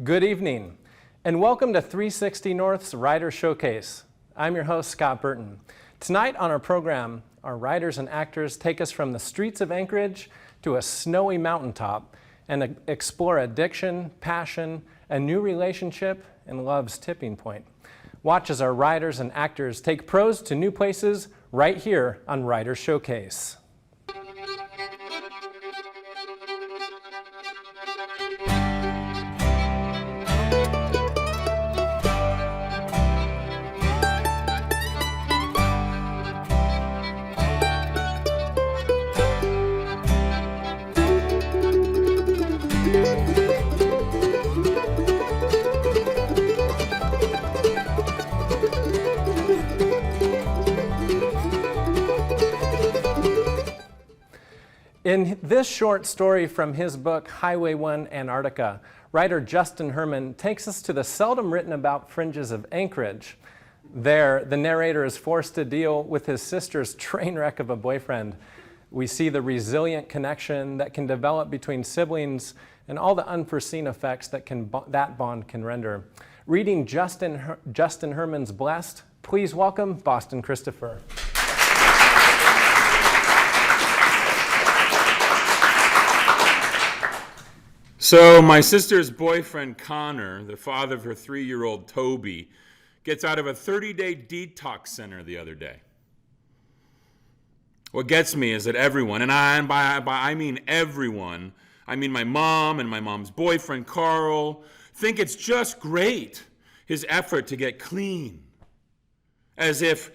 Good evening, and welcome to 360 North's Rider Showcase. I'm your host, Scott Burton. Tonight on our program, our riders and actors take us from the streets of Anchorage to a snowy mountaintop and explore addiction, passion, a new relationship, and love's tipping point. Watch as our riders and actors take pros to new places right here on Rider Showcase. In this short story from his book, Highway 1 Antarctica, writer Justin Herrmann takes us to the seldom written about fringes of Anchorage. There, the narrator is forced to deal with his sister's train wreck of a boyfriend. We see the resilient connection that can develop between siblings and all the unforeseen effects that that bond can render. Reading Justin Herrmann's Blessed, please welcome Bostin Christopher. So my sister's boyfriend, Connor, the father of her 3-year-old Toby, gets out of a 30-day detox center the other day. What gets me is that everyone, and I mean everyone, I mean my mom and my mom's boyfriend, Carl, think it's just great, his effort to get clean. As if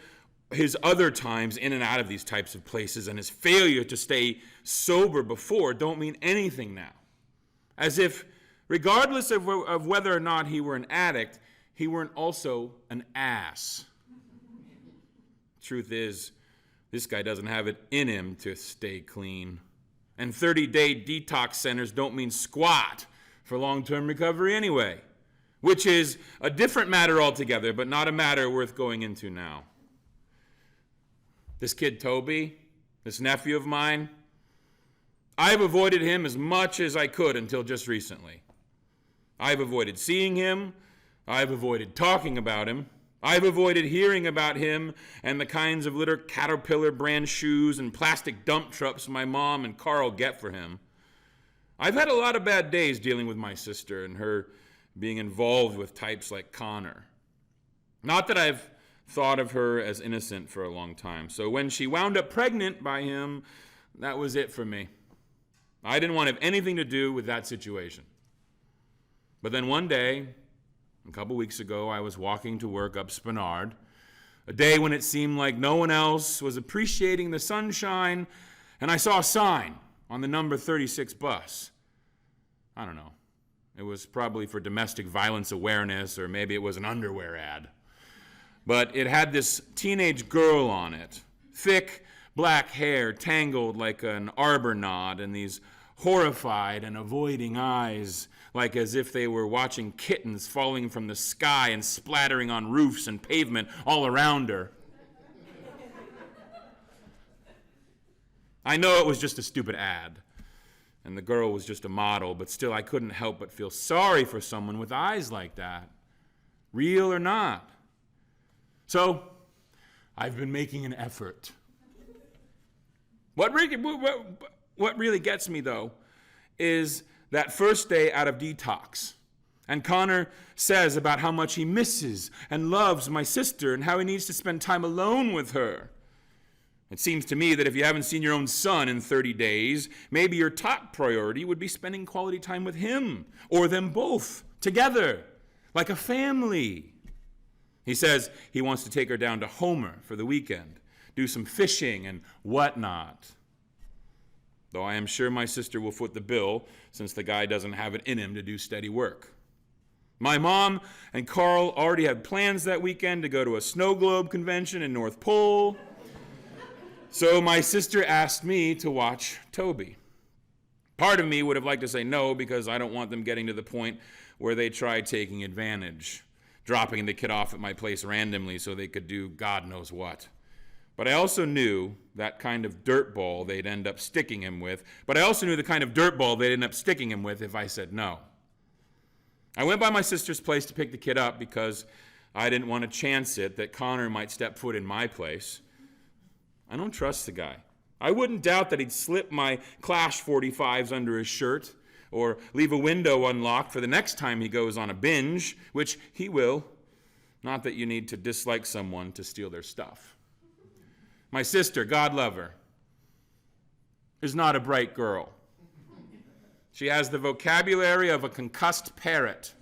his other times in and out of these types of places and his failure to stay sober before don't mean anything now. As if, regardless of whether or not he were an addict, he weren't also an ass. Truth is, this guy doesn't have it in him to stay clean. And 30-day detox centers don't mean squat for long-term recovery anyway, which is a different matter altogether, but not a matter worth going into now. This kid Toby, this nephew of mine, I've avoided him as much as I could until just recently. I've avoided seeing him. I've avoided talking about him. I've avoided hearing about him and the kinds of little Caterpillar brand shoes and plastic dump trucks my mom and Carl get for him. I've had a lot of bad days dealing with my sister and her being involved with types like Connor. Not that I've thought of her as innocent for a long time. So when she wound up pregnant by him, that was it for me. I didn't want to have anything to do with that situation. But then one day, a couple weeks ago, I was walking to work up Spenard, a day when it seemed like no one else was appreciating the sunshine, and I saw a sign on the number 36 bus. I don't know. It was probably for domestic violence awareness, or maybe it was an underwear ad. But it had this teenage girl on it, thick, black hair tangled like an arbor knot, and these horrified and avoiding eyes, like as if they were watching kittens falling from the sky and splattering on roofs and pavement all around her. I know it was just a stupid ad, and the girl was just a model, but still I couldn't help but feel sorry for someone with eyes like that, real or not. So, I've been making an effort. What really gets me, though, is that first day out of detox. And Connor says about how much he misses and loves my sister and how he needs to spend time alone with her. It seems to me that if you haven't seen your own son in 30 days, maybe your top priority would be spending quality time with him or them both together, like a family. He says he wants to take her down to Homer for the weekend, do some fishing and whatnot. Though I am sure my sister will foot the bill since the guy doesn't have it in him to do steady work. My mom and Carl already had plans that weekend to go to a snow globe convention in North Pole. So my sister asked me to watch Toby. Part of me would have liked to say no because I don't want them getting to the point where they try taking advantage, dropping the kid off at my place randomly so they could do God knows what. But I also knew that kind of dirtball they'd end up sticking him with. But I also knew the kind of dirtball they'd end up sticking him with if I said no. I went by my sister's place to pick the kid up because I didn't want to chance it that Connor might step foot in my place. I don't trust the guy. I wouldn't doubt that he'd slip my Clash 45s under his shirt or leave a window unlocked for the next time he goes on a binge, which he will. Not that you need to dislike someone to steal their stuff. My sister, God love her, is not a bright girl. She has the vocabulary of a concussed parrot.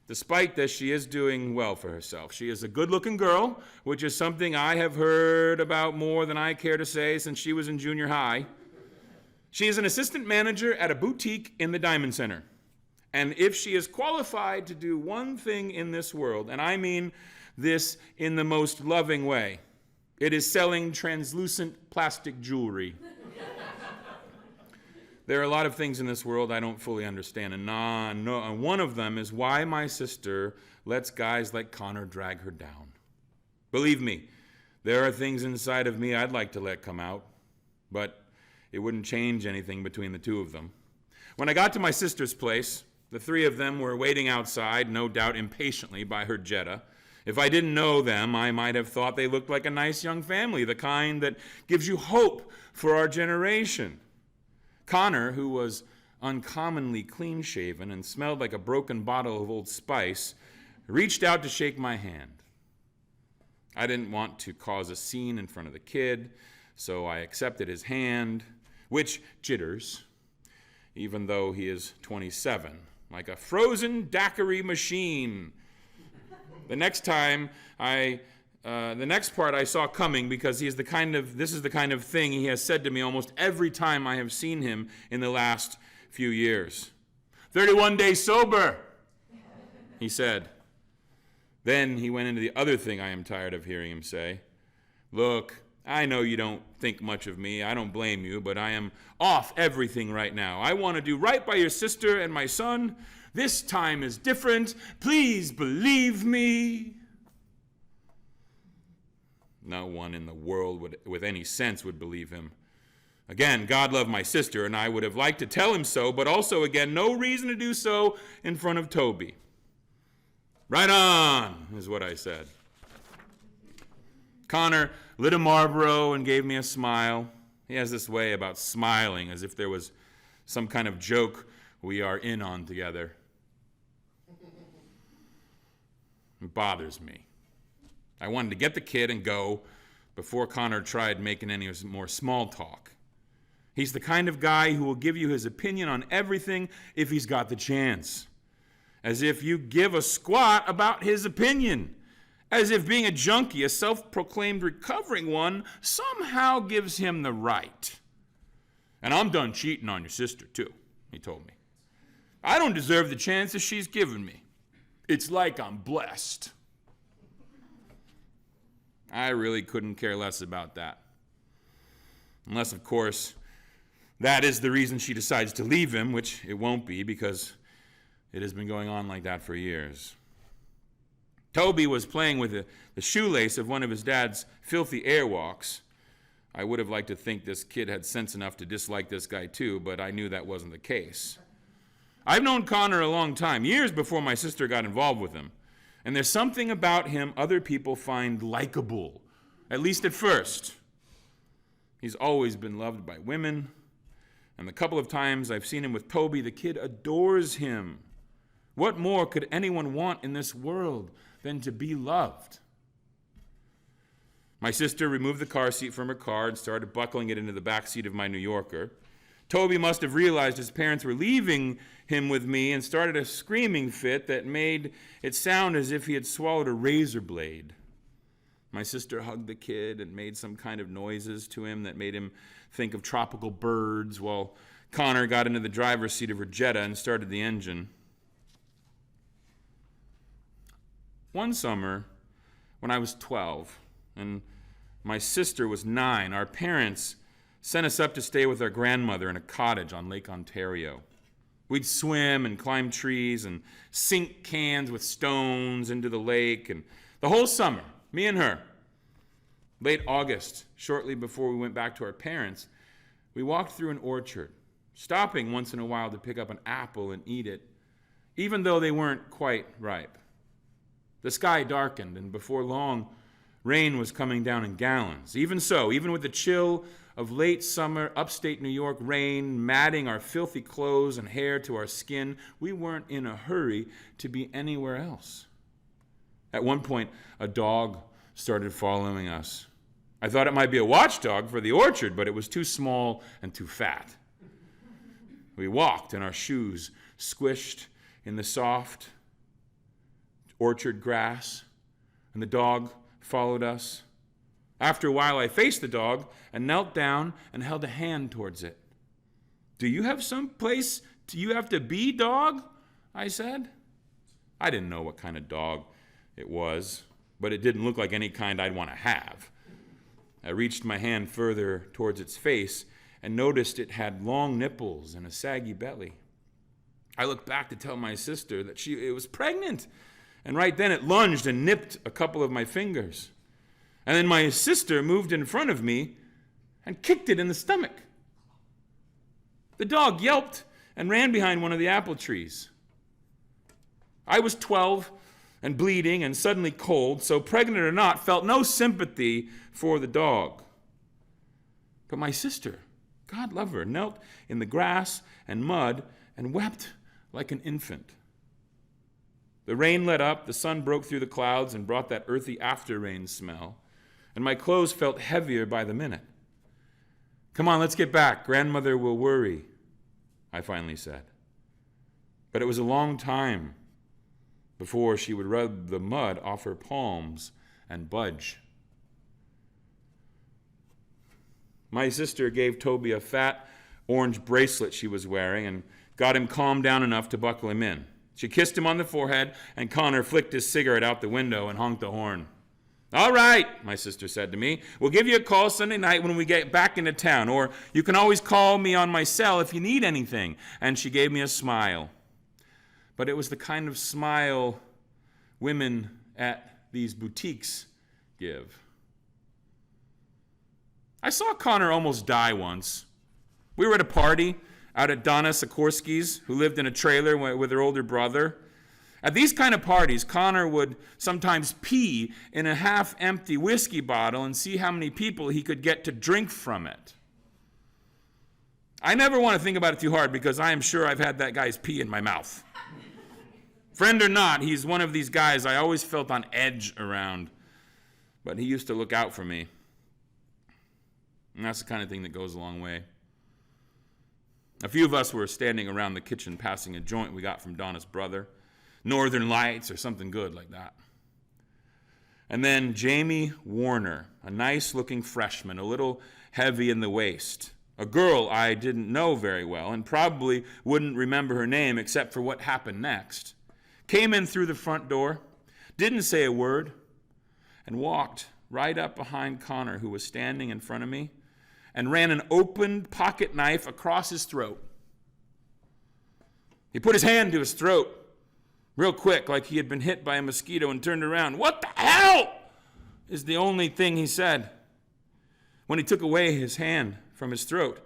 Despite this, she is doing well for herself. She is a good-looking girl, which is something I have heard about more than I care to say since she was in junior high. She is an assistant manager at a boutique in the Diamond Center. And if she is qualified to do one thing in this world, and I mean this in the most loving way, it is selling translucent plastic jewelry. There are a lot of things in this world I don't fully understand, and one of them is why my sister lets guys like Connor drag her down. Believe me, there are things inside of me I'd like to let come out, but it wouldn't change anything between the two of them. When I got to my sister's place, the three of them were waiting outside, no doubt impatiently, by her Jetta. If I didn't know them, I might have thought they looked like a nice young family, the kind that gives you hope for our generation. Connor, who was uncommonly clean-shaven and smelled like a broken bottle of Old Spice, reached out to shake my hand. I didn't want to cause a scene in front of the kid, so I accepted his hand, which jitters, even though he is 27. Like a frozen daiquiri machine. The next part I saw coming because this is the kind of thing he has said to me almost every time I have seen him in the last few years. 31 days sober, he said. Then he went into the other thing I am tired of hearing him say. Look, I know you don't think much of me. I don't blame you, but I am off everything right now. I want to do right by your sister and my son. This time is different. Please believe me. No one in the world with any sense would believe him. Again, God love my sister, and I would have liked to tell him so, but also, again, no reason to do so in front of Toby. Right on, is what I said. Connor lit a Marlboro and gave me a smile. He has this way about smiling as if there was some kind of joke we are in on together. It bothers me. I wanted to get the kid and go before Connor tried making any more small talk. He's the kind of guy who will give you his opinion on everything if he's got the chance. As if you give a squat about his opinion. As if being a junkie, a self-proclaimed recovering one, somehow gives him the right. And I'm done cheating on your sister, too, he told me. I don't deserve the chances she's given me. It's like I'm blessed. I really couldn't care less about that. Unless, of course, that is the reason she decides to leave him, which it won't be because it has been going on like that for years. Toby was playing with the shoelace of one of his dad's filthy airwalks. I would have liked to think this kid had sense enough to dislike this guy too, but I knew that wasn't the case. I've known Connor a long time, years before my sister got involved with him. And there's something about him other people find likable, at least at first. He's always been loved by women, and the couple of times I've seen him with Toby, the kid adores him. What more could anyone want in this world than to be loved? My sister removed the car seat from her car and started buckling it into the back seat of my New Yorker. Toby must have realized his parents were leaving him with me and started a screaming fit that made it sound as if he had swallowed a razor blade. My sister hugged the kid and made some kind of noises to him that made him think of tropical birds while Connor got into the driver's seat of her Jetta and started the engine. One summer, when I was 12 and my sister was 9, our parents sent us up to stay with our grandmother in a cottage on Lake Ontario. We'd swim and climb trees and sink cans with stones into the lake, and the whole summer, me and her. Late August, shortly before we went back to our parents, we walked through an orchard. stopping once in a while to pick up an apple and eat it, even though they weren't quite ripe. The sky darkened, and before long, rain was coming down in gallons. Even so, even with the chill of late summer upstate New York rain matting our filthy clothes and hair to our skin, we weren't in a hurry to be anywhere else. At one point, a dog started following us. I thought it might be a watchdog for the orchard, but it was too small and too fat. We walked, and our shoes squished in the soft orchard grass, and the dog followed us. After a while, I faced the dog and knelt down and held a hand towards it. "Do you have some place you have to be, dog?" I said. I didn't know what kind of dog it was, but it didn't look like any kind I'd want to have. I reached my hand further towards its face and noticed it had long nipples and a saggy belly. I looked back to tell my sister that it was pregnant, and right then it lunged and nipped a couple of my fingers. And then my sister moved in front of me and kicked it in the stomach. The dog yelped and ran behind one of the apple trees. I was 12 and bleeding and suddenly cold, so pregnant or not, felt no sympathy for the dog. But my sister, God love her, knelt in the grass and mud and wept like an infant. The rain let up, the sun broke through the clouds and brought that earthy after-rain smell, and my clothes felt heavier by the minute. "Come on, let's get back. Grandmother will worry," I finally said. But it was a long time before she would rub the mud off her palms and budge. My sister gave Toby a fat orange bracelet she was wearing and got him calmed down enough to buckle him in. She kissed him on the forehead, and Connor flicked his cigarette out the window and honked the horn. "All right," my sister said to me, "we'll give you a call Sunday night when we get back into town, or you can always call me on my cell if you need anything." And she gave me a smile. But it was the kind of smile women at these boutiques give. I saw Connor almost die once. We were at a party out at Donna Sikorsky's, who lived in a trailer with her older brother. At these kind of parties, Connor would sometimes pee in a half-empty whiskey bottle and see how many people he could get to drink from it. I never want to think about it too hard because I am sure I've had that guy's pee in my mouth. Friend or not, he's one of these guys I always felt on edge around, but he used to look out for me. And that's the kind of thing that goes a long way. A few of us were standing around the kitchen passing a joint we got from Donna's brother. Northern Lights or something good like that. And then Jamie Warner, a nice-looking freshman, a little heavy in the waist. A girl I didn't know very well and probably wouldn't remember her name except for what happened next. Came in through the front door, didn't say a word, and walked right up behind Connor, who was standing in front of me, and ran an open pocket knife across his throat. He put his hand to his throat real quick, like he had been hit by a mosquito, and turned around. "What the hell?" is the only thing he said. When he took away his hand from his throat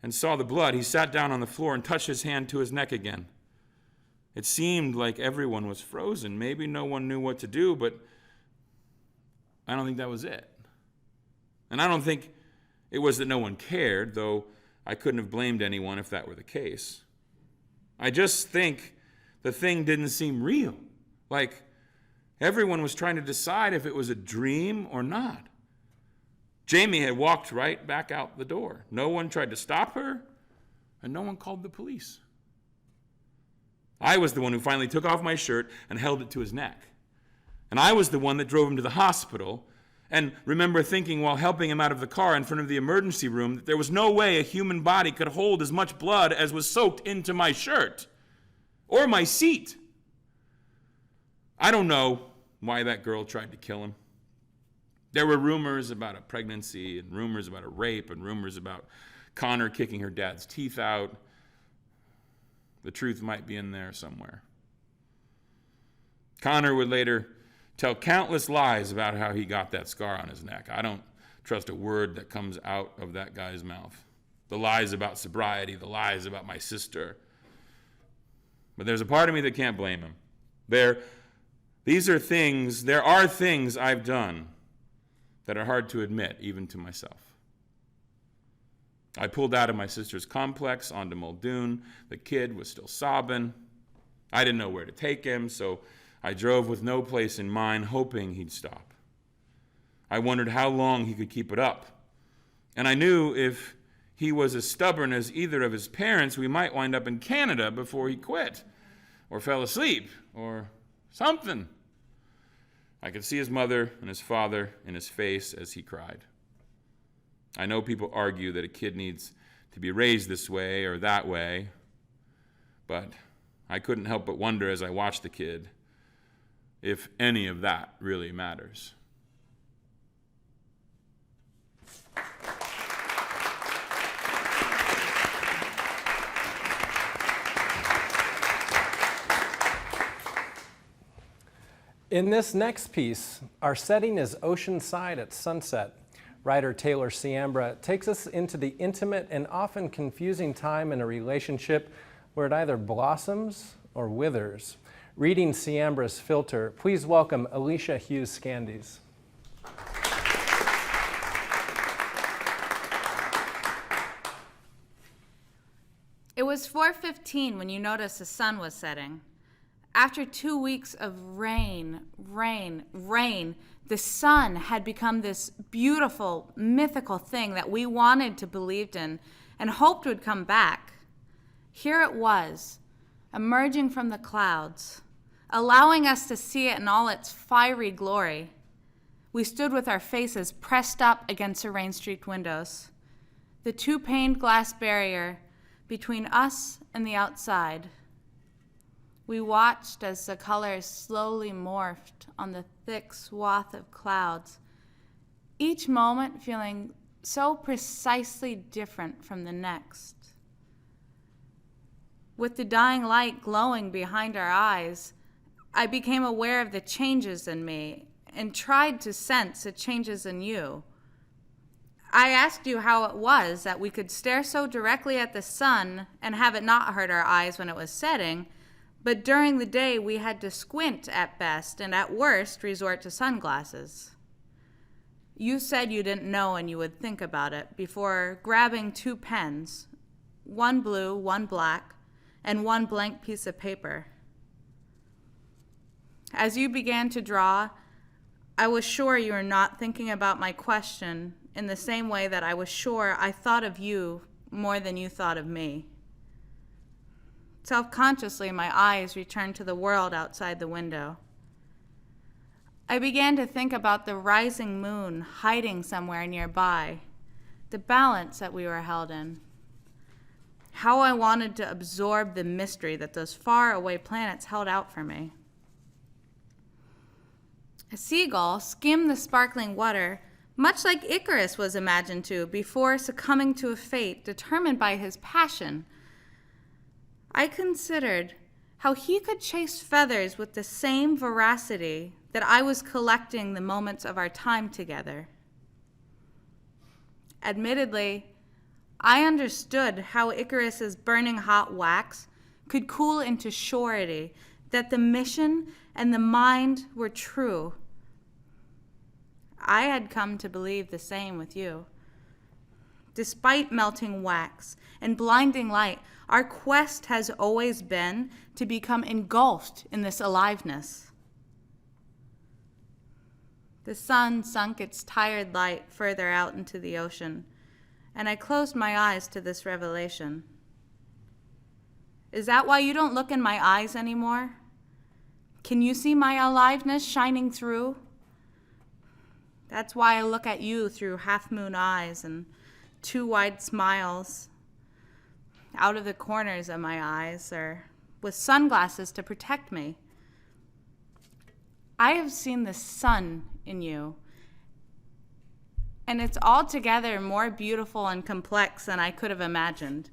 and saw the blood, he sat down on the floor and touched his hand to his neck again. It seemed like everyone was frozen. Maybe no one knew what to do, but I don't think that was it. And I don't think it was that no one cared, though I couldn't have blamed anyone if that were the case. I just think the thing didn't seem real. Like everyone was trying to decide if it was a dream or not. Jamie had walked right back out the door. No one tried to stop her, and no one called the police. I was the one who finally took off my shirt and held it to his neck. And I was the one that drove him to the hospital, and remember thinking while helping him out of the car in front of the emergency room that there was no way a human body could hold as much blood as was soaked into my shirt or my seat. I don't know why that girl tried to kill him. There were rumors about a pregnancy and rumors about a rape and rumors about Connor kicking her dad's teeth out. The truth might be in there somewhere. Connor would later tell countless lies about how he got that scar on his neck. I don't trust a word that comes out of that guy's mouth. The lies about sobriety, the lies about my sister. But there's a part of me that can't blame him. There are things I've done that are hard to admit, even to myself. I pulled out of my sister's complex onto Muldoon. The kid was still sobbing. I didn't know where to take him, so I drove with no place in mind, hoping he'd stop. I wondered how long he could keep it up. And I knew if he was as stubborn as either of his parents, we might wind up in Canada before he quit, or fell asleep, or something. I could see his mother and his father in his face as he cried. I know people argue that a kid needs to be raised this way or that way, but I couldn't help but wonder as I watched the kid if any of that really matters. In this next piece, our setting is oceanside at sunset. Writer Taylor Ciambra takes us into the intimate and often confusing time in a relationship where it either blossoms or withers. Reading Ciambra's filter, please welcome Alicia Hughes-Skandijs. It was 4:15 when you noticed the sun was setting. After 2 weeks of rain, the sun had become this beautiful, mythical thing that we wanted to believe in and hoped would come back. Here it was, emerging from the clouds, allowing us to see it in all its fiery glory. We stood with our faces pressed up against the rain-streaked windows, the two-paned glass barrier between us and the outside. We watched as the colors slowly morphed on the thick swath of clouds, each moment feeling so precisely different from the next. With the dying light glowing behind our eyes, I became aware of the changes in me and tried to sense the changes in you. I asked you how it was that we could stare so directly at the sun and have it not hurt our eyes when it was setting, but during the day we had to squint at best and at worst resort to sunglasses. You said you didn't know and you would think about it before grabbing 2 pens, one blue, one black, and one blank piece of paper. As you began to draw, I was sure you were not thinking about my question in the same way that I was sure I thought of you more than you thought of me. Self-consciously, my eyes returned to the world outside the window. I began to think about the rising moon hiding somewhere nearby, the balance that we were held in, how I wanted to absorb the mystery that those far-away planets held out for me. A seagull skimmed the sparkling water, much like Icarus was imagined to before succumbing to a fate determined by his passion. I considered how he could chase feathers with the same veracity that I was collecting the moments of our time together. Admittedly, I understood how Icarus's burning hot wax could cool into surety, that the mission and the mind were true. I had come to believe the same with you. Despite melting wax and blinding light, our quest has always been to become engulfed in this aliveness. The sun sunk its tired light further out into the ocean, and I closed my eyes to this revelation. Is that why you don't look in my eyes anymore? Can you see my aliveness shining through? That's why I look at you through half-moon eyes and 2 wide smiles out of the corners of my eyes, or with sunglasses to protect me. I have seen the sun in you, and it's altogether more beautiful and complex than I could have imagined.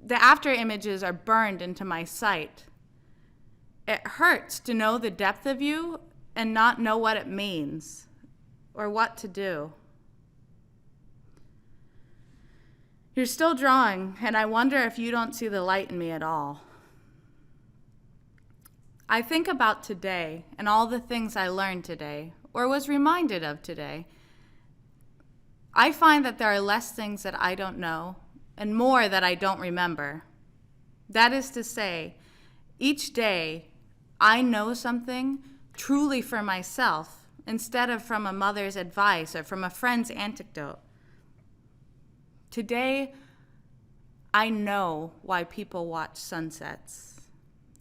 The after images are burned into my sight. It hurts to know the depth of you and not know what it means or what to do. You're still drawing, and I wonder if you don't see the light in me at all. I think about today and all the things I learned today, or was reminded of today. I find that there are less things that I don't know and more that I don't remember. That is to say, each day I know something truly for myself instead of from a mother's advice or from a friend's anecdote. Today, I know why people watch sunsets,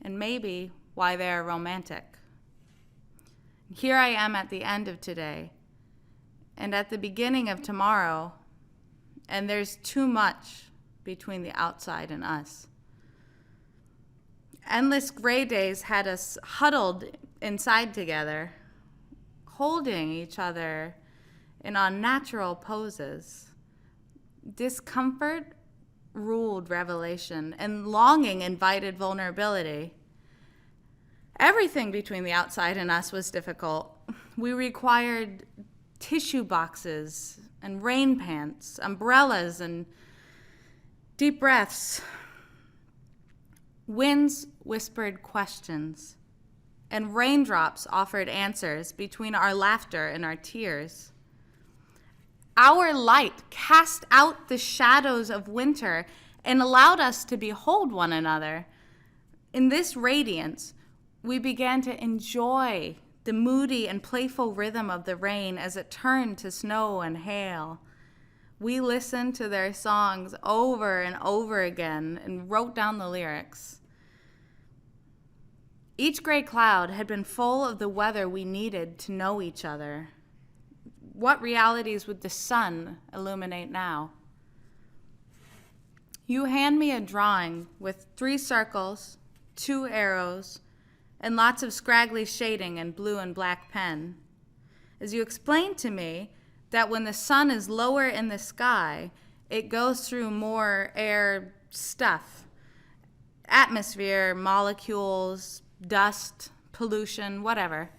and maybe why they are romantic. Here I am at the end of today, and at the beginning of tomorrow, and there's too much between the outside and us. Endless gray days had us huddled inside together, holding each other in unnatural poses. Discomfort ruled revelation, and longing invited vulnerability. Everything between the outside and us was difficult. We required tissue boxes and rain pants, umbrellas and deep breaths. Winds whispered questions, and raindrops offered answers between our laughter and our tears. Our light cast out the shadows of winter and allowed us to behold one another. In this radiance, we began to enjoy the moody and playful rhythm of the rain as it turned to snow and hail. We listened to their songs over and over again and wrote down the lyrics. Each gray cloud had been full of the weather we needed to know each other. What realities would the sun illuminate now? You hand me a drawing with 3 circles, 2 arrows, and lots of scraggly shading in blue and black pen. As you explain to me that when the sun is lower in the sky, it goes through more air stuff, atmosphere, molecules, dust, pollution, whatever.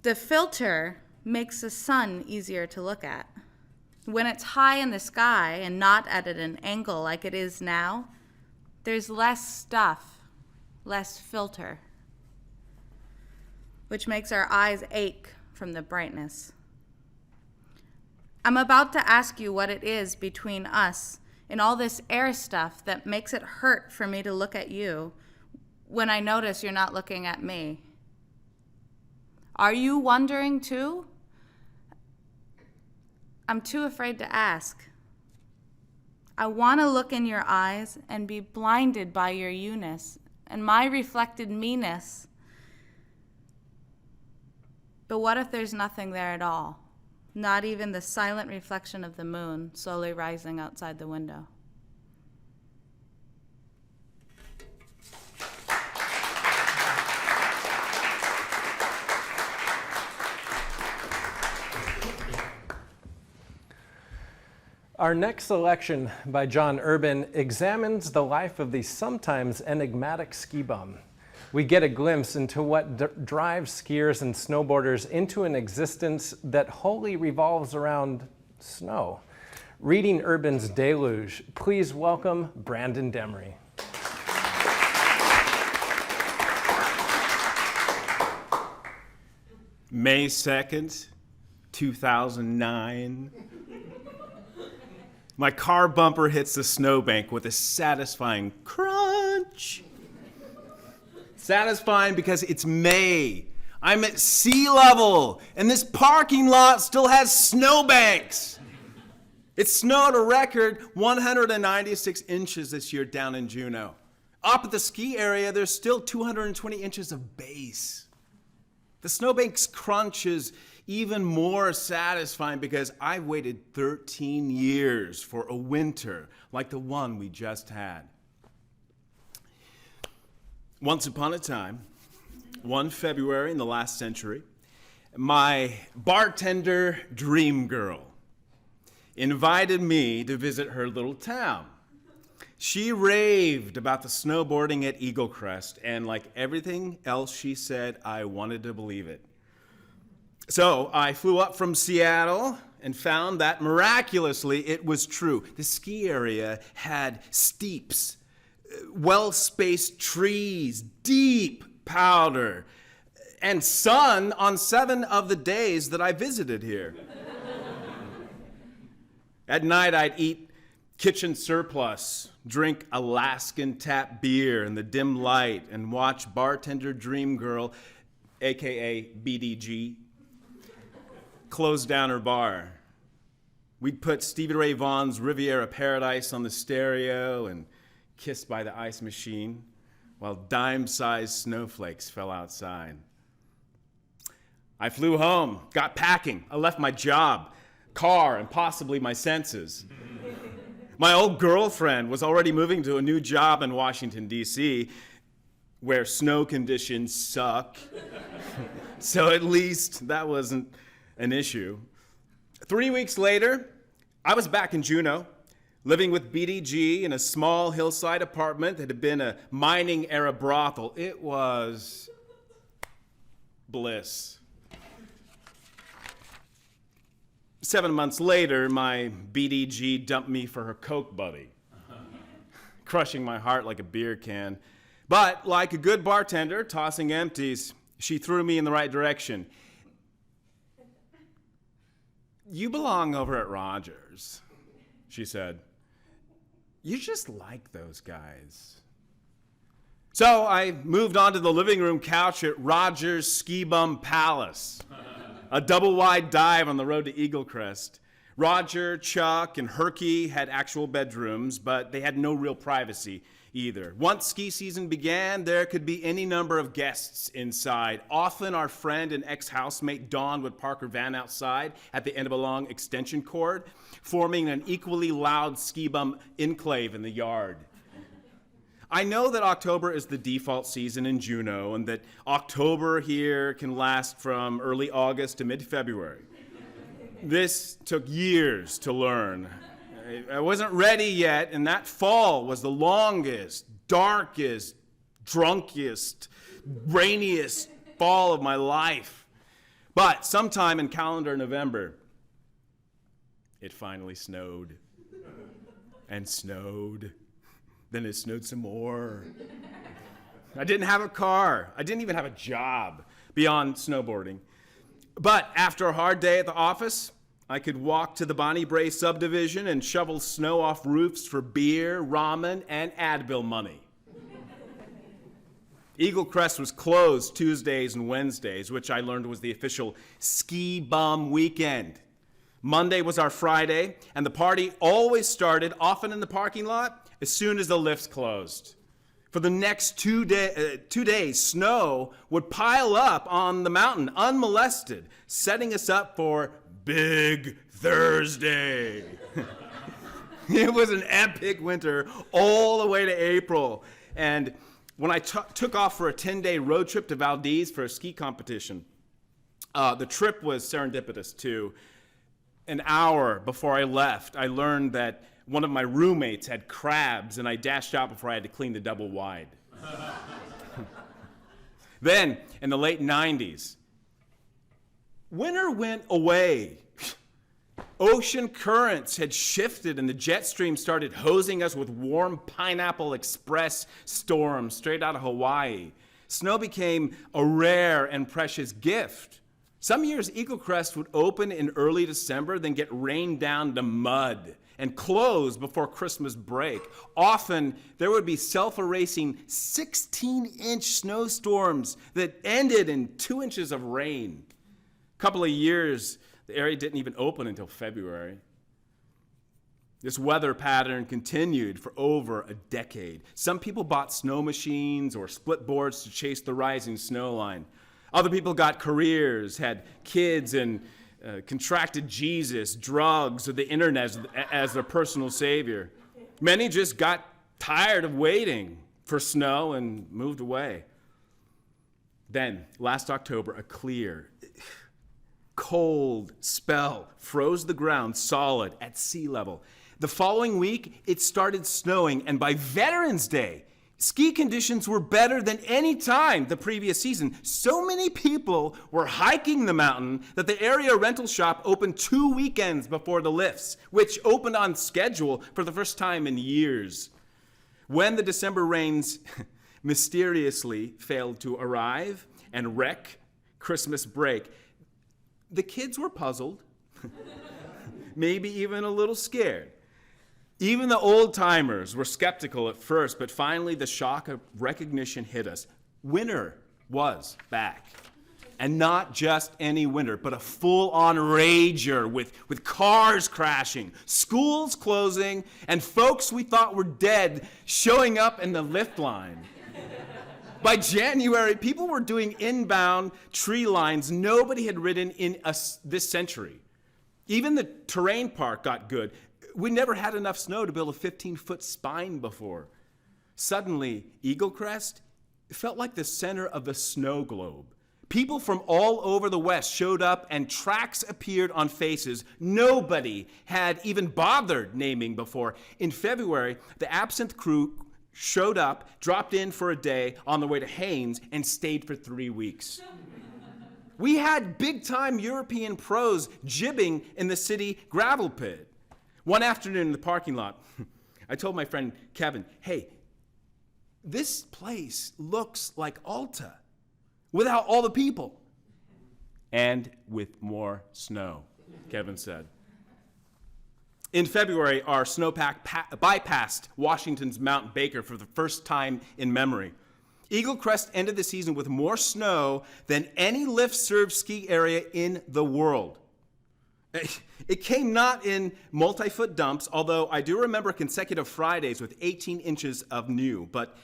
The filter makes the sun easier to look at. When it's high in the sky and not at an angle like it is now, there's less stuff, less filter, which makes our eyes ache from the brightness. I'm about to ask you what it is between us and all this air stuff that makes it hurt for me to look at you when I notice you're not looking at me. Are you wondering too? I'm too afraid to ask. I want to look in your eyes and be blinded by your you-ness and my reflected me-ness. But what if there's nothing there at all? Not even the silent reflection of the moon slowly rising outside the window. Our next selection by John Erben examines the life of the sometimes enigmatic ski bum. We get a glimpse into what drives skiers and snowboarders into an existence that wholly revolves around snow. Reading Erben's Deluge, please welcome Brandon Demery. May 2nd, 2009. My car bumper hits the snowbank with a satisfying crunch. Satisfying because it's May. I'm at sea level, and this parking lot still has snowbanks. It snowed a record 196 inches this year down in Juneau. Up at the ski area, there's still 220 inches of base. The snowbank's crunch is even more satisfying because I waited 13 years for a winter like the one we just had. Once upon a time, one February in the last century, my bartender dream girl invited me to visit her little town. She raved about the snowboarding at Eagle Crest, and like everything else she said, I wanted to believe it. So I flew up from Seattle and found that miraculously it was true. The ski area had steeps, well-spaced trees, deep powder, and sun on 7 of the days that I visited here. At night, I'd eat kitchen surplus, drink Alaskan tap beer in the dim light, and watch Bartender Dream Girl, aka BDG, close down her bar. We'd put Stevie Ray Vaughan's Riviera Paradise on the stereo and Kissed by the Ice Machine while dime-sized snowflakes fell outside. I flew home, got packing. I left my job, car, and possibly my senses. My old girlfriend was already moving to a new job in Washington, D.C., where snow conditions suck. So at least that wasn't an issue. 3 weeks later, I was back in Juneau, living with BDG in a small hillside apartment that had been a mining-era brothel. It was bliss. 7 months later, my BDG dumped me for her Coke buddy, crushing my heart like a beer can. But like a good bartender tossing empties, she threw me in the right direction. You belong over at Rogers, she said. You just like those guys. So I moved onto the living room couch at Rogers Ski Bum Palace, a double-wide dive on the road to Eagle Crest. Roger, Chuck, and Herky had actual bedrooms, but they had no real privacy either. Once ski season began, there could be any number of guests inside. Often our friend and ex-housemate Dawn would park her van outside at the end of a long extension cord, forming an equally loud ski bum enclave in the yard. I know that October is the default season in Juneau and that October here can last from early August to mid-February. This took years to learn. I wasn't ready yet, and that fall was the longest, darkest, drunkest, rainiest fall of my life. But sometime in calendar November, it finally snowed and snowed. Then it snowed some more. I didn't have a car. I didn't even have a job beyond snowboarding. But after a hard day at the office, I could walk to the Bonnie Bray subdivision and shovel snow off roofs for beer, ramen, and Advil money. Eagle Crest was closed Tuesdays and Wednesdays, which I learned was the official ski bum weekend. Monday was our Friday, and the party always started, often in the parking lot, as soon as the lifts closed. For the next 2 days, snow would pile up on the mountain unmolested, setting us up for Big Thursday. It was an epic winter all the way to April. And when I took off for a 10-day road trip to Valdez for a ski competition, the trip was serendipitous too. An hour before I left, I learned that one of my roommates had crabs, and I dashed out before I had to clean the double wide. Then, in the late 90s, winter went away. Ocean currents had shifted, and the jet stream started hosing us with warm Pineapple Express storms straight out of Hawaii. Snow became a rare and precious gift. Some years, Eagle Crest would open in early December, then get rained down to mud and close before Christmas break. Often, there would be self-erasing 16-inch snowstorms that ended in 2 inches of rain. A couple of years, the area didn't even open until February. This weather pattern continued for over a decade. Some people bought snow machines or split boards to chase the rising snow line. Other people got careers, had kids, and contracted Jesus, drugs, or the internet as their personal savior. Many just got tired of waiting for snow and moved away. Then, last October, a clear, cold spell froze the ground solid at sea level. The following week, it started snowing, and by Veterans Day, Ski conditions were better than any time the previous season. So many people were hiking the mountain that the area rental shop opened 2 weekends before the lifts, which opened on schedule for the first time in years. When the December rains mysteriously failed to arrive and wreck Christmas break, the kids were puzzled, maybe even a little scared. Even the old-timers were skeptical at first, but finally the shock of recognition hit us. Winter was back. And not just any winter, but a full-on rager with cars crashing, schools closing, and folks we thought were dead showing up in the lift line. By January, people were doing inbound tree lines nobody had ridden in this century. Even the terrain park got good. We never had enough snow to build a 15-foot spine before. Suddenly, Eagle Crest felt like the center of the snow globe. People from all over the West showed up and tracks appeared on faces nobody had even bothered naming before. In February, the Absinthe crew showed up, dropped in for a day on the way to Haines, and stayed for 3 weeks. We had big-time European pros jibbing in the city gravel pit. One afternoon in the parking lot, I told my friend Kevin, hey, this place looks like Alta without all the people. And with more snow, Kevin said. In February, our snowpack bypassed Washington's Mount Baker for the first time in memory. Eagle Crest ended the season with more snow than any lift-served ski area in the world. It came not in multi-foot dumps, although I do remember consecutive Fridays with 18 inches of new, but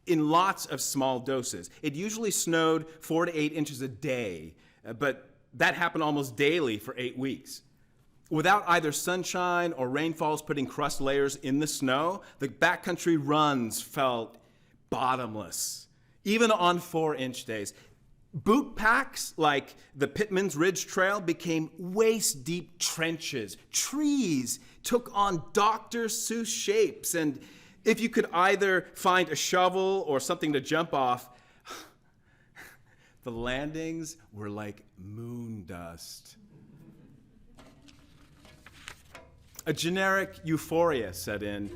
in lots of small doses. It usually snowed 4 to 8 inches a day, but that happened almost daily for 8 weeks. Without either sunshine or rainfalls putting crust layers in the snow, the backcountry runs felt bottomless, even on 4-inch days. Boot packs like the Pittman's Ridge Trail became waist-deep trenches. Trees took on Dr. Seuss shapes, and if you could either find a shovel or something to jump off, the landings were like moon dust. A generic euphoria set in.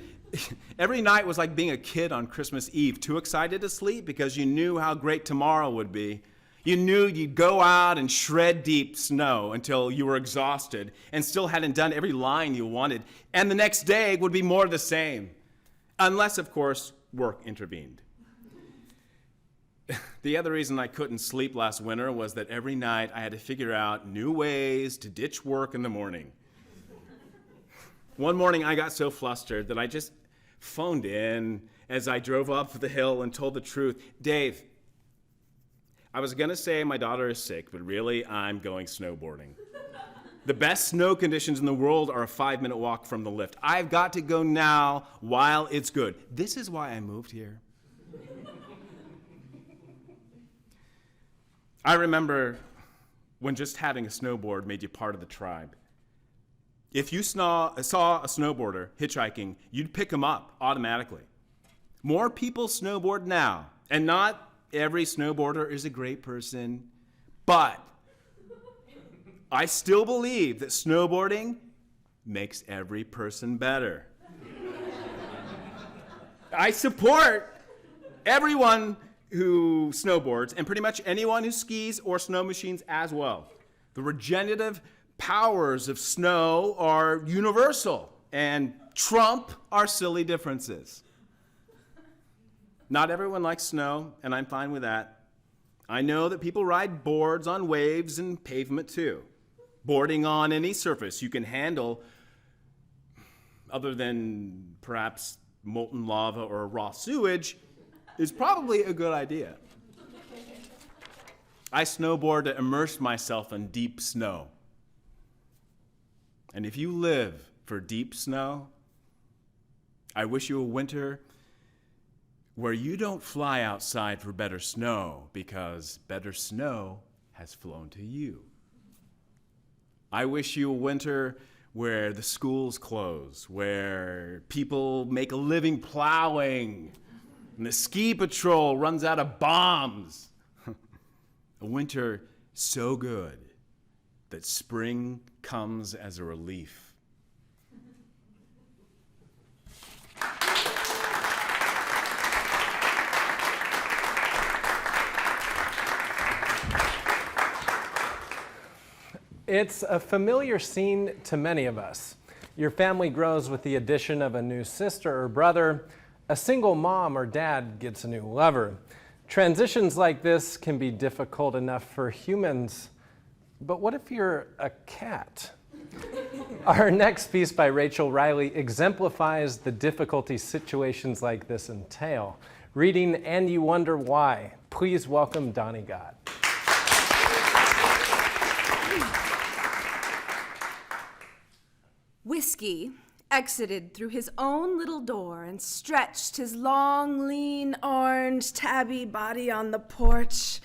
Every night was like being a kid on Christmas Eve, too excited to sleep because you knew how great tomorrow would be. You knew you'd go out and shred deep snow until you were exhausted and still hadn't done every line you wanted. And the next day would be more of the same. Unless, of course, work intervened. The other reason I couldn't sleep last winter was that every night I had to figure out new ways to ditch work in the morning. One morning I got so flustered that I just phoned in as I drove up the hill and told the truth. Dave, I was going to say my daughter is sick, but really I'm going snowboarding. The best snow conditions in the world are a 5-minute walk from the lift. I've got to go now while it's good. This is why I moved here. I remember when just having a snowboard made you part of the tribe. If you saw a snowboarder hitchhiking, you'd pick him up automatically. More people snowboard now, and not every snowboarder is a great person, but I still believe that snowboarding makes every person better. I support everyone who snowboards and pretty much anyone who skis or snow machines as well. The regenerative powers of snow are universal and trump our silly differences. Not everyone likes snow, and I'm fine with that. I know that people ride boards on waves and pavement too. Boarding on any surface you can handle, other than perhaps molten lava or raw sewage, is probably a good idea. I snowboard to immerse myself in deep snow. And if you live for deep snow, I wish you a winter where you don't fly outside for better snow because better snow has flown to you. I wish you a winter where the schools close, where people make a living plowing, And the ski patrol runs out of bombs. A winter so good that spring comes as a relief. It's a familiar scene to many of us. Your family grows with the addition of a new sister or brother. A single mom or dad gets a new lover. Transitions like this can be difficult enough for humans, but what if you're a cat? Our next piece by Rachel Riley exemplifies the difficulty situations like this entail. Reading And You Wonder Why. Please welcome Donnie Gott. Whiskey exited through his own little door and stretched his long, lean, orange, tabby body on the porch.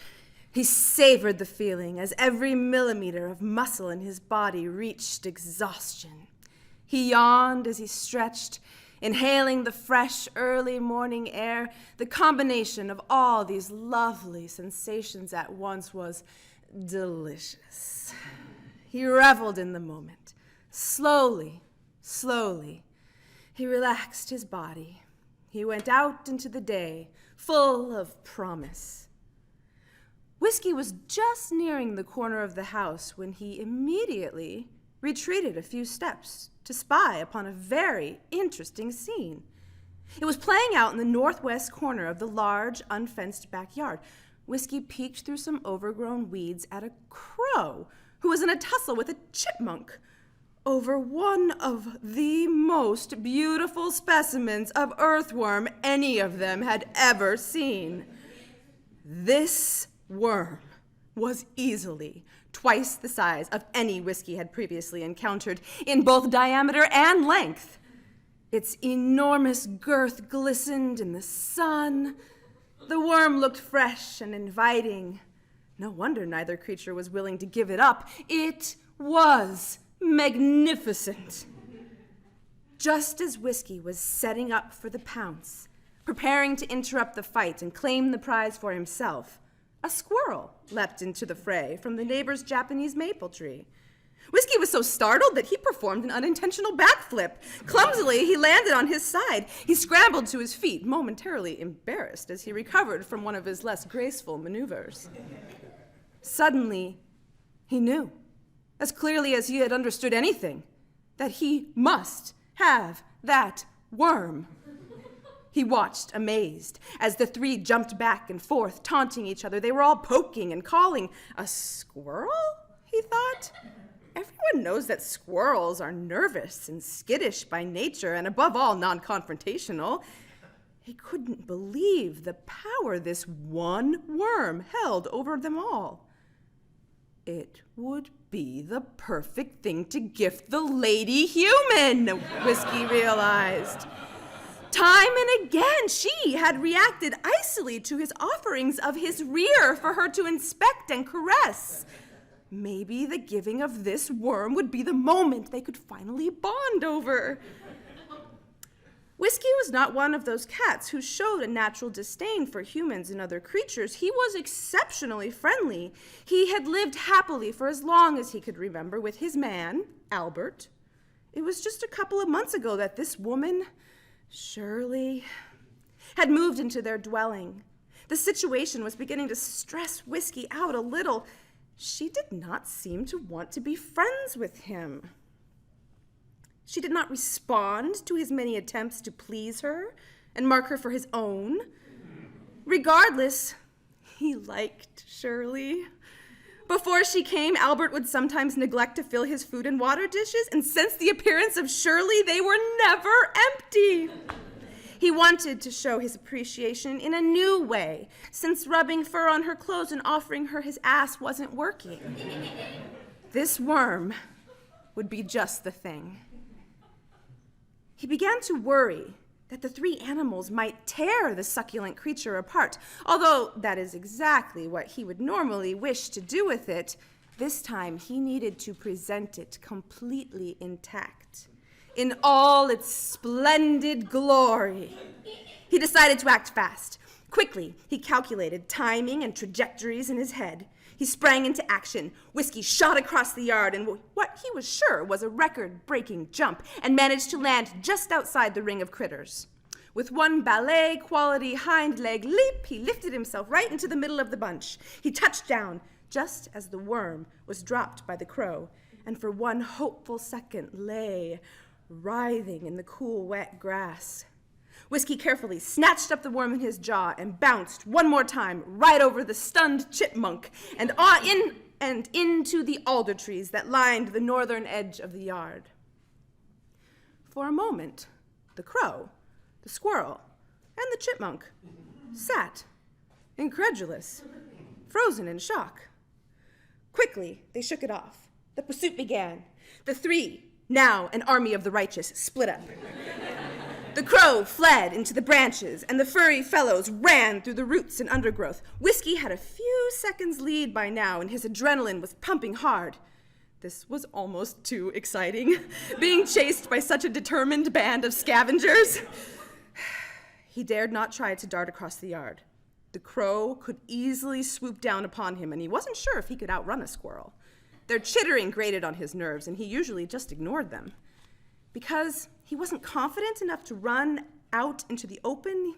He savored the feeling as every millimeter of muscle in his body reached exhaustion. He yawned as he stretched, inhaling the fresh, early morning air. The combination of all these lovely sensations at once was delicious. He reveled in the moment. Slowly, he relaxed his body. He went out into the day, full of promise. Whiskey was just nearing the corner of the house when he immediately retreated a few steps to spy upon a very interesting scene. It was playing out in the northwest corner of the large, unfenced backyard. Whiskey peeked through some overgrown weeds at a crow who was in a tussle with a chipmunk over one of the most beautiful specimens of earthworm any of them had ever seen. This worm was easily twice the size of any Whiskey had previously encountered in both diameter and length. Its enormous girth glistened in the sun. The worm looked fresh and inviting. No wonder neither creature was willing to give it up. It was magnificent. Just as Whiskey was setting up for the pounce, preparing to interrupt the fight and claim the prize for himself, a squirrel leapt into the fray from the neighbor's Japanese maple tree. Whiskey was so startled that he performed an unintentional backflip. Clumsily, he landed on his side. He scrambled to his feet, momentarily embarrassed as he recovered from one of his less graceful maneuvers. Suddenly, he knew, as clearly as he had understood anything, that he must have that worm. He watched, amazed, as the three jumped back and forth, taunting each other. They were all poking and calling. A squirrel? He thought. Everyone knows that squirrels are nervous and skittish by nature, and above all, non-confrontational. He couldn't believe the power this one worm held over them all. It would be the perfect thing to gift the lady human, Whiskey realized. Time and again, she had reacted icily to his offerings of his rear for her to inspect and caress. Maybe the giving of this worm would be the moment they could finally bond over. Whiskey was not one of those cats who showed a natural disdain for humans and other creatures. He was exceptionally friendly. He had lived happily for as long as he could remember with his man, Albert. It was just a couple of months ago that this woman, Shirley, had moved into their dwelling. The situation was beginning to stress Whiskey out a little. She did not seem to want to be friends with him. She did not respond to his many attempts to please her and mark her for his own. Regardless, he liked Shirley. Before she came, Albert would sometimes neglect to fill his food and water dishes, and since the appearance of Shirley, they were never empty. He wanted to show his appreciation in a new way, since rubbing fur on her clothes and offering her his ass wasn't working. This worm would be just the thing. He began to worry that the three animals might tear the succulent creature apart. Although that is exactly what he would normally wish to do with it, this time he needed to present it completely intact. in all its splendid glory. He decided to act fast. Quickly, he calculated timing and trajectories in his head. He sprang into action. Whiskey shot across the yard in what he was sure was a record-breaking jump and managed to land just outside the ring of critters. With one ballet-quality hind leg leap, he lifted himself right into the middle of the bunch. He touched down just as the worm was dropped by the crow, and for one hopeful second lay writhing in the cool, wet grass. Whiskey carefully snatched up the worm in his jaw and bounced one more time right over the stunned chipmunk and into the alder trees that lined the northern edge of the yard. For a moment, the crow, the squirrel, and the chipmunk sat, incredulous, frozen in shock. Quickly, they shook it off. The pursuit began. The three, now an army of the righteous, split up. The crow fled into the branches, and the furry fellows ran through the roots and undergrowth. Whiskey had a few seconds lead by now, and his adrenaline was pumping hard. This was almost too exciting, being chased by such a determined band of scavengers. He dared not try to dart across the yard. The crow could easily swoop down upon him, and he wasn't sure if he could outrun a squirrel. Their chittering grated on his nerves, and he usually just ignored them. Because he wasn't confident enough to run out into the open,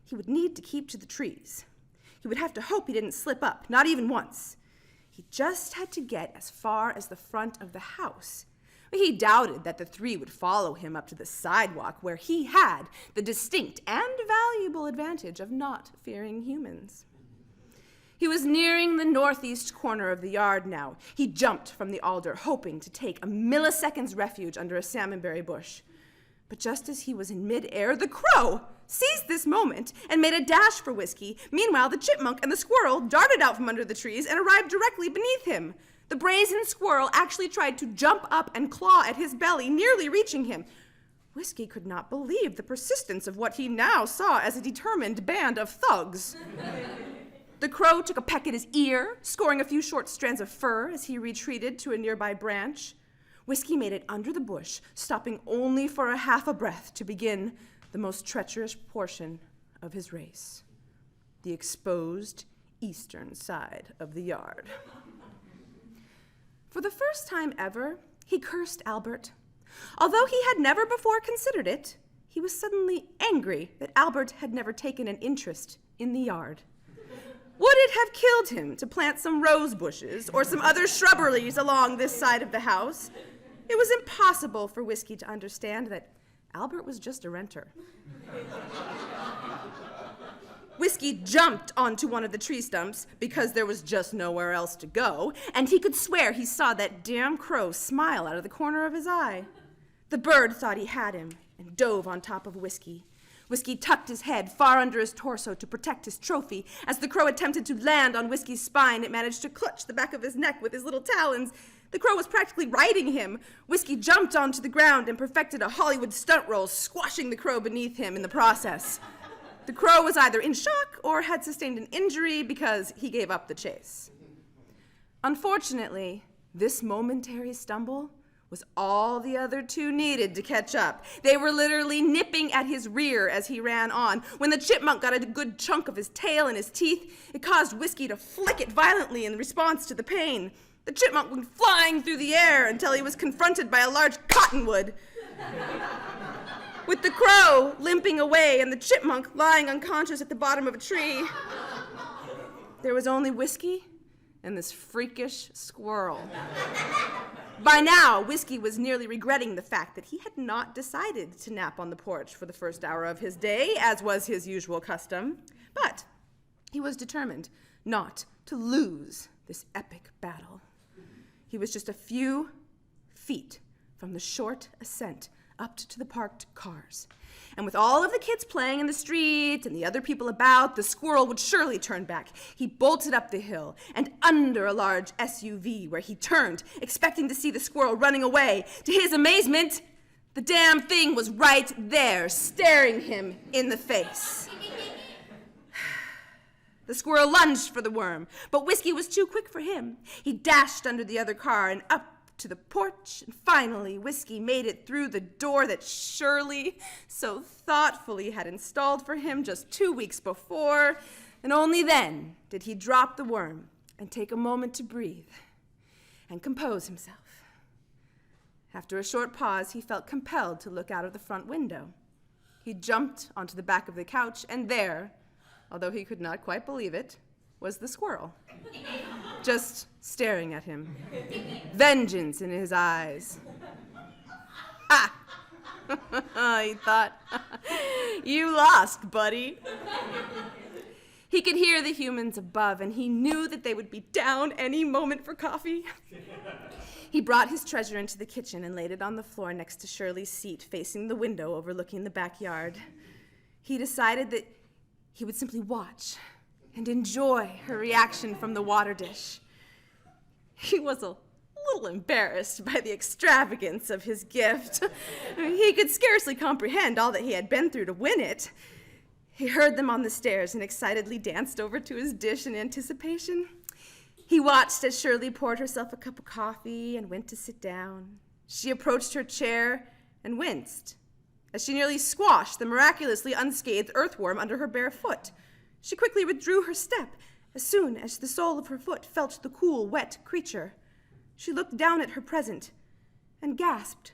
he would need to keep to the trees. He would have to hope he didn't slip up, not even once. He just had to get as far as the front of the house. He doubted that the three would follow him up to the sidewalk, where he had the distinct and valuable advantage of not fearing humans. He was nearing the northeast corner of the yard now. He jumped from the alder, hoping to take a millisecond's refuge under a salmonberry bush. But just as he was in midair, the crow seized this moment and made a dash for Whiskey. Meanwhile, the chipmunk and the squirrel darted out from under the trees and arrived directly beneath him. The brazen squirrel actually tried to jump up and claw at his belly, nearly reaching him. Whiskey could not believe the persistence of what he now saw as a determined band of thugs. The crow took a peck at his ear, scoring a few short strands of fur as he retreated to a nearby branch. Whiskey made it under the bush, stopping only for a half a breath to begin the most treacherous portion of his race, the exposed eastern side of the yard. For the first time ever, he cursed Albert. Although he had never before considered it, he was suddenly angry that Albert had never taken an interest in the yard. Would it have killed him to plant some rose bushes or some other shrubberies along this side of the house? It was impossible for Whiskey to understand that Albert was just a renter. Whiskey jumped onto one of the tree stumps because there was just nowhere else to go, and he could swear he saw that damn crow smile out of the corner of his eye. The bird thought he had him and dove on top of Whiskey. Whiskey tucked his head far under his torso to protect his trophy. As the crow attempted to land on Whiskey's spine, it managed to clutch the back of his neck with his little talons. The crow was practically riding him. Whiskey jumped onto the ground and perfected a Hollywood stunt roll, squashing the crow beneath him in the process. The crow was either in shock or had sustained an injury because he gave up the chase. Unfortunately, this momentary stumble was all the other two needed to catch up. They were literally nipping at his rear as he ran on. When the chipmunk got a good chunk of his tail in his teeth, it caused Whiskey to flick it violently in response to the pain. The chipmunk went flying through the air until he was confronted by a large cottonwood. With the crow limping away and the chipmunk lying unconscious at the bottom of a tree, there was only Whiskey and this freakish squirrel. By now, Whiskey was nearly regretting the fact that he had not decided to nap on the porch for the first hour of his day, as was his usual custom. But he was determined not to lose this epic battle. He was just a few feet from the short ascent up to the parked cars. And with all of the kids playing in the street and the other people about, the squirrel would surely turn back. He bolted up the hill and under a large SUV where he turned, expecting to see the squirrel running away. To his amazement, the damn thing was right there, staring him in the face. The squirrel lunged for the worm, but Whiskey was too quick for him. He dashed under the other car and up to the porch, and finally Whiskey made it through the door that Shirley so thoughtfully had installed for him just 2 weeks before, and only then did he drop the worm and take a moment to breathe and compose himself. After a short pause, he felt compelled to look out of the front window. He jumped onto the back of the couch, and there, although he could not quite believe it, was the squirrel, just staring at him, vengeance in his eyes. Ha! He thought, you lost, buddy. He could hear the humans above, and he knew that they would be down any moment for coffee. He brought his treasure into the kitchen and laid it on the floor next to Shirley's seat, facing the window overlooking the backyard. He decided that he would simply watch and enjoy her reaction from the water dish. He was a little embarrassed by the extravagance of his gift. He could scarcely comprehend all that he had been through to win it. He heard them on the stairs and excitedly danced over to his dish in anticipation. He watched as Shirley poured herself a cup of coffee and went to sit down. She approached her chair and winced as she nearly squashed the miraculously unscathed earthworm under her bare foot. She quickly withdrew her step as soon as the sole of her foot felt the cool, wet creature. She looked down at her present and gasped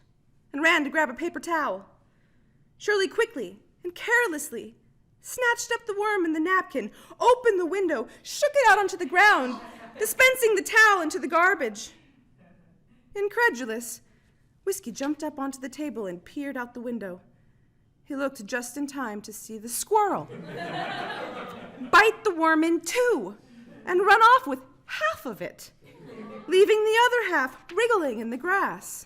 and ran to grab a paper towel. Shirley quickly and carelessly snatched up the worm in the napkin, opened the window, shook it out onto the ground, dispensing the towel into the garbage. Incredulous, Whiskey jumped up onto the table and peered out the window. He looked just in time to see the squirrel bite the worm in two and run off with half of it, leaving the other half wriggling in the grass.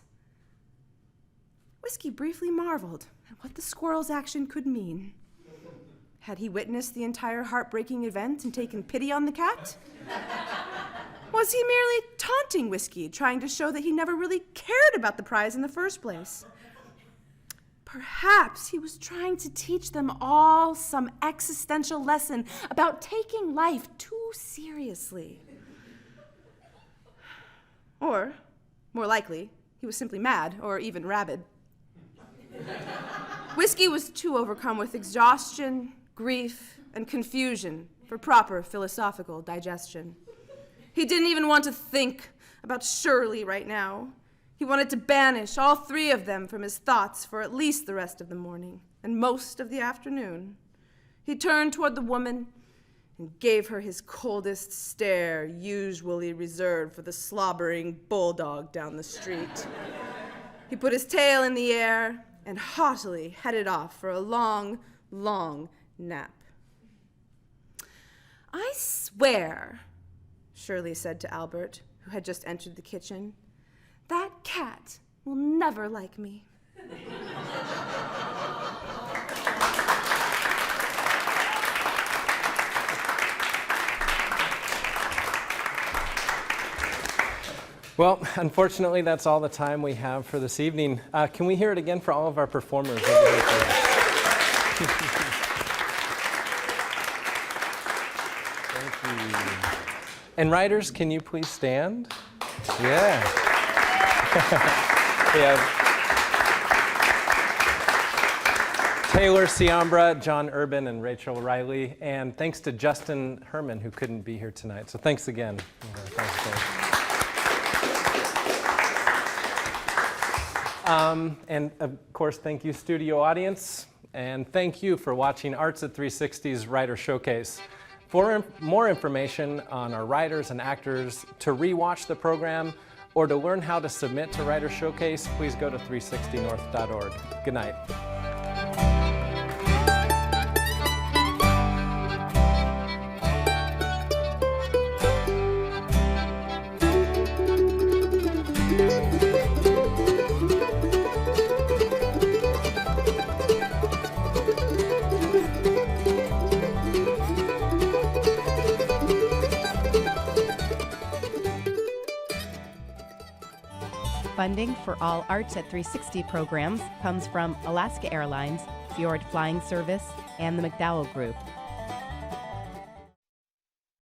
Whiskey briefly marveled at what the squirrel's action could mean. Had he witnessed the entire heartbreaking event and taken pity on the cat? Was he merely taunting Whiskey, trying to show that he never really cared about the prize in the first place? Perhaps he was trying to teach them all some existential lesson about taking life too seriously. Or, more likely, he was simply mad or even rabid. Whiskey was too overcome with exhaustion, grief, and confusion for proper philosophical digestion. He didn't even want to think about Shirley right now. He wanted to banish all three of them from his thoughts for at least the rest of the morning and most of the afternoon. He turned toward the woman and gave her his coldest stare, usually reserved for the slobbering bulldog down the street. He put his tail in the air and haughtily headed off for a long, long nap. I swear, Shirley said to Albert, who had just entered the kitchen, that cat will never like me. Well, unfortunately, that's all the time we have for this evening. Can we hear it again for all of our performers over here today? Thank you. And writers, can you please stand? Yeah. We have Taylor, Ciambra, John Erben, and Rachel Riley. And thanks to Justin Herrmann, who couldn't be here tonight. So thanks again. And of course, thank you, studio audience. And thank you for watching Arts at 360's Writer Showcase. For more information on our writers and actors, to rewatch the program, or to learn how to submit to Writer Showcase, please go to 360north.org. Good night. Funding for all Arts at 360 programs comes from Alaska Airlines, Fjord Flying Service, and the McDowell Group.